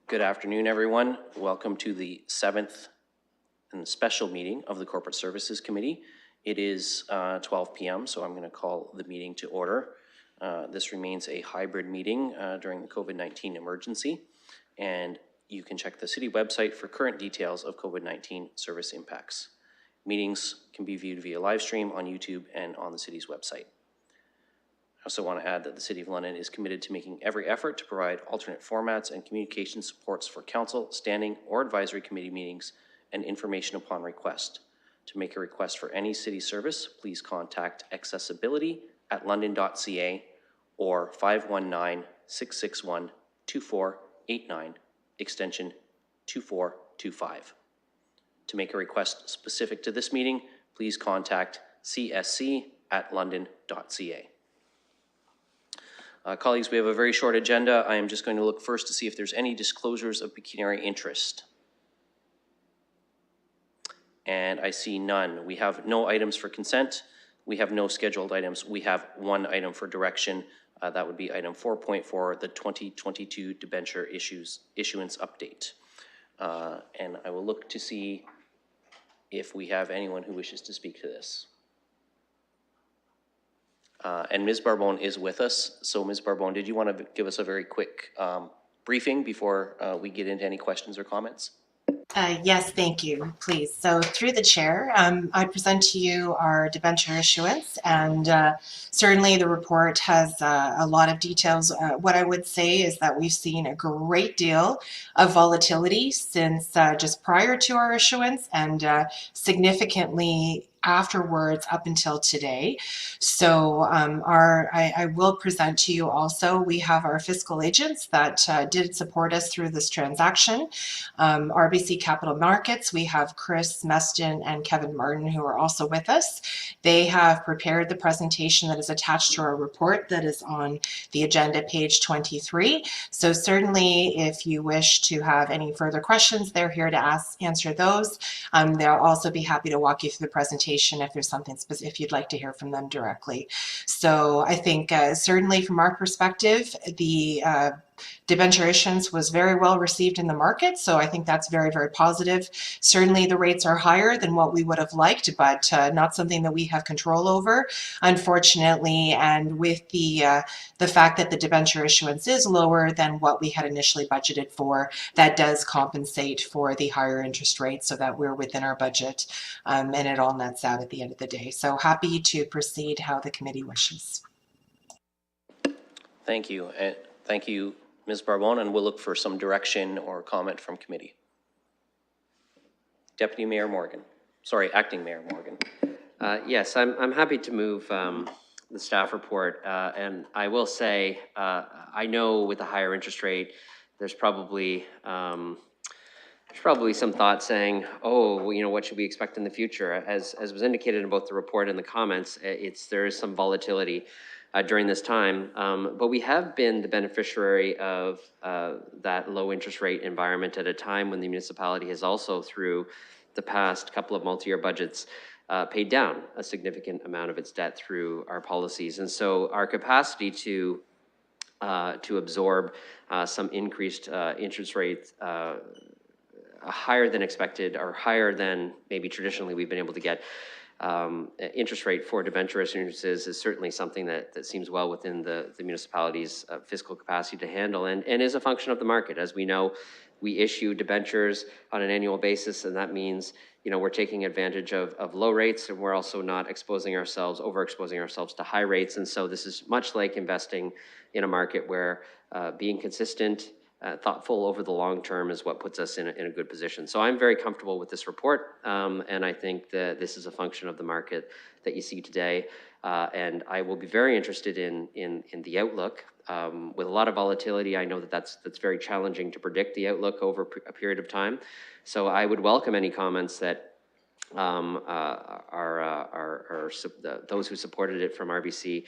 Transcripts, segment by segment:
Good afternoon, everyone. Welcome to the 7th and special meeting of the Corporate Services Committee. It is 12 p.m., so I'm going to call the meeting to order. This remains a hybrid meeting during the COVID-19 emergency, and you can check the city website for current details of COVID-19 service impacts. Meetings can be viewed via live stream on YouTube and on the city's website. I also want to add that the City of London is committed to making every effort to provide alternate formats and communication supports for council, standing, or advisory committee meetings and information upon request. To make a request for any city service, please contact accessibility@london.ca or 519-661-2489, extension 2425. To make a request specific to this meeting, please contact csc@london.ca. Colleagues, we have a very short agenda. I am just going to look first to see if there's any disclosures of pecuniary interest. And I see none. We have no items for consent. We have no scheduled items. We have one item for direction. That would be item 4.4, the 2022 debenture issuance update. And I will look to see if we have anyone who wishes to speak to this. And Ms. Barbone is with us. So Ms. Barbone, did you want to give us a very quick briefing before we get into any questions or comments? Yes, thank you, please. So through the chair, I present to you our debenture issuance, and certainly the report has a lot of details. What I would say is that we've seen a great deal of volatility since just prior to our issuance and significantly afterwards up until today. So I will present to you also, we have our fiscal agents that did support us through this transaction. RBC Capital Markets, we have Chris Meston and Kevin Martin who are also with us. They have prepared the presentation that is attached to our report that is on the agenda, page 23. So certainly if you wish to have any further questions, they're here to answer those. They'll also be happy to walk you through the presentation if there's something specific, if you'd like to hear from them directly. So I think certainly from our perspective, the debenture issuance was very well received in the market, so I think that's very, very positive. Certainly the rates are higher than what we would have liked, but not something that we have control over, unfortunately. And with the fact that the debenture issuance is lower than what we had initially budgeted for, that does compensate for the higher interest rates so that we're within our budget, and it all nets out at the end of the day. So happy to proceed how the committee wishes. Thank you. Thank you, Ms. Barbone, and we'll look for some direction or comment from committee. Deputy Mayor Morgan. Sorry, Acting Mayor Morgan. Yes, I'm happy to move the staff report. And I will say, I know with the higher interest rate, there's probably some thought saying, oh, well, you know, what should we expect in the future? As was indicated in both the report and the comments, there is some volatility during this time, but we have been the beneficiary of that low interest rate environment at a time when the municipality has also, through the past couple of multi-year budgets, paid down a significant amount of its debt through our policies. And so our capacity to absorb some increased interest rates higher than expected, or higher than maybe traditionally we've been able to get, interest rate for debenture issuances is certainly something that seems well within the municipality's fiscal capacity to handle, and is a function of the market. As we know, we issue debentures on an annual basis, and that means, you know, we're taking advantage of low rates, and we're also not overexposing ourselves to high rates. And so this is much like investing in a market where being consistent, thoughtful over the long term is what puts us in a good position. So I'm very comfortable with this report, and I think that this is a function of the market that you see today. And I will be very interested in the outlook. With a lot of volatility, I know that's very challenging to predict the outlook over a period of time. So I would welcome any comments that those who supported it from RBC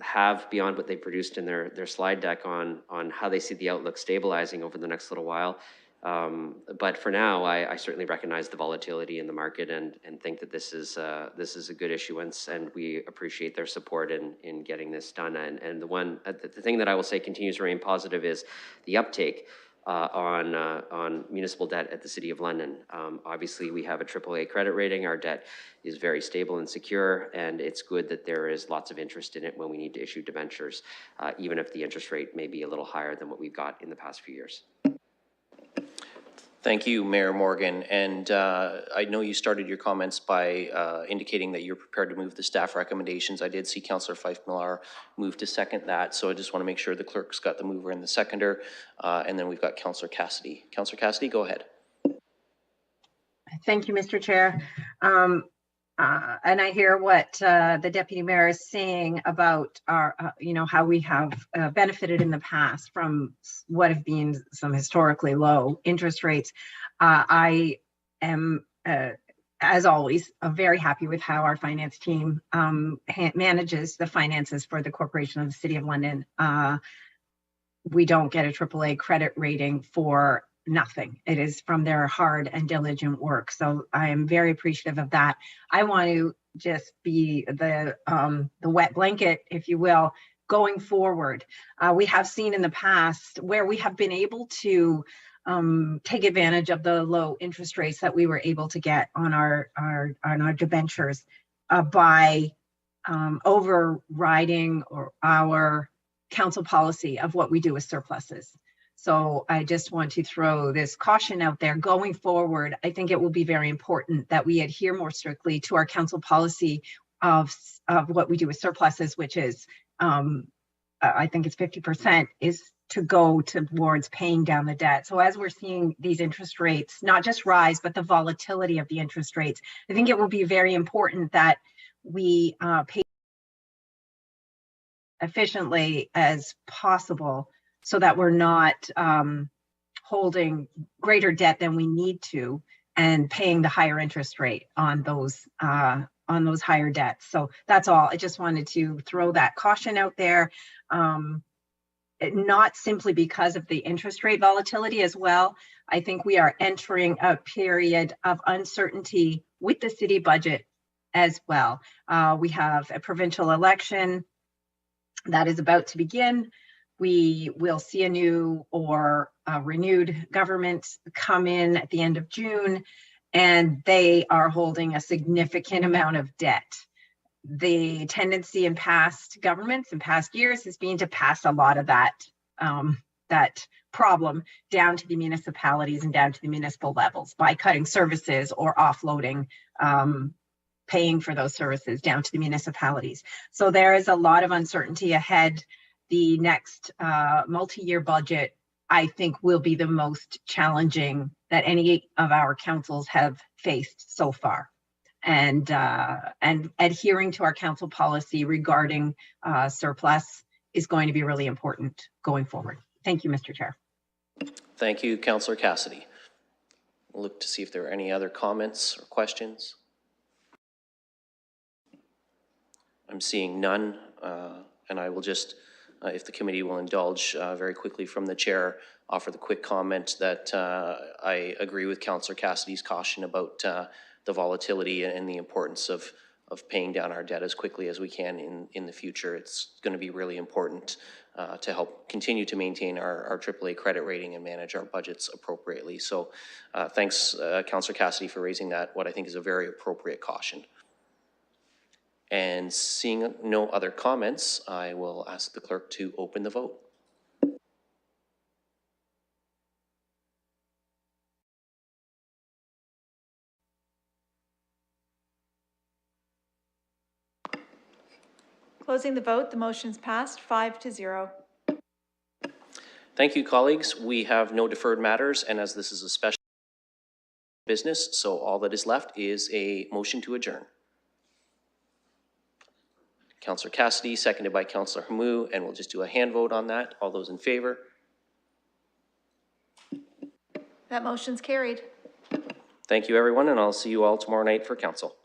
have beyond what they produced in their slide deck on how they see the outlook stabilizing over the next little while. But for now, I certainly recognize the volatility in the market and think that this is a good issuance, and we appreciate their support in getting this done. And the thing that I will say continues to remain positive is the uptake on municipal debt at the City of London. Obviously, we have a AAA credit rating. Our debt is very stable and secure, and it's good that there is lots of interest in it when we need to issue debentures, even if the interest rate may be a little higher than what we've got in the past few years. Thank you, Mayor Morgan. And I know you started your comments by indicating that you're prepared to move the staff recommendations. I did see Councillor Fife-Millar move to second that, so I just want to make sure the clerk's got the mover and the seconder. And then we've got Councillor Cassidy. Councillor Cassidy, go ahead. Thank you, Mr. Chair. And I hear what the Deputy Mayor is saying about our, how we have benefited in the past from what have been some historically low interest rates. I am, as always, very happy with how our finance team manages the finances for the Corporation of the City of London. We don't get a AAA credit rating for nothing. It is from their hard and diligent work. So I am very appreciative of that. I want to just be the wet blanket, if you will, going forward. We have seen in the past where we have been able to take advantage of the low interest rates that we were able to get on our debentures by overriding our council policy of what we do with surpluses. So I just want to throw this caution out there. Going forward, I think it will be very important that we adhere more strictly to our council policy of what we do with surpluses, which is, I think it's 50%, is to go towards paying down the debt. So as we're seeing these interest rates, not just rise, but the volatility of the interest rates, I think it will be very important that we pay efficiently as possible, so that we're not holding greater debt than we need to and paying the higher interest rate on those higher debts. So that's all. I just wanted to throw that caution out there, not simply because of the interest rate volatility as well. I think we are entering a period of uncertainty with the city budget as well. We have a provincial election that is about to begin. We will see a new or renewed government come in at the end of June, and they are holding a significant amount of debt. The tendency in past governments in past years has been to pass a lot of that problem down to the municipalities and down to the municipal levels by cutting services or offloading paying for those services down to the municipalities. So there is a lot of uncertainty ahead. The next multi-year budget, I think, will be the most challenging that any of our councils have faced so far. And adhering to our council policy regarding surplus is going to be really important going forward. Thank you, Mr. Chair. Thank you, Councillor Cassidy. We'll look to see if there are any other comments or questions. I'm seeing none, and I will just, if the committee will indulge very quickly from the chair, offer the quick comment that I agree with Councillor Cassidy's caution about the volatility and the importance of paying down our debt as quickly as we can in the future. It's going to be really important to help continue to maintain our AAA credit rating and manage our budgets appropriately. So thanks, Councillor Cassidy, for raising that, what I think is a very appropriate caution. And seeing no other comments, I will ask the clerk to open the vote. Closing the vote, the motion's passed 5-0. Thank you, colleagues. We have no deferred matters, and as this is a special business, so all that is left is a motion to adjourn. Councillor Cassidy, seconded by Councillor Hamou, and we'll just do a hand vote on that. All those in favor? That motion's carried. Thank you, everyone, and I'll see you all tomorrow night for council.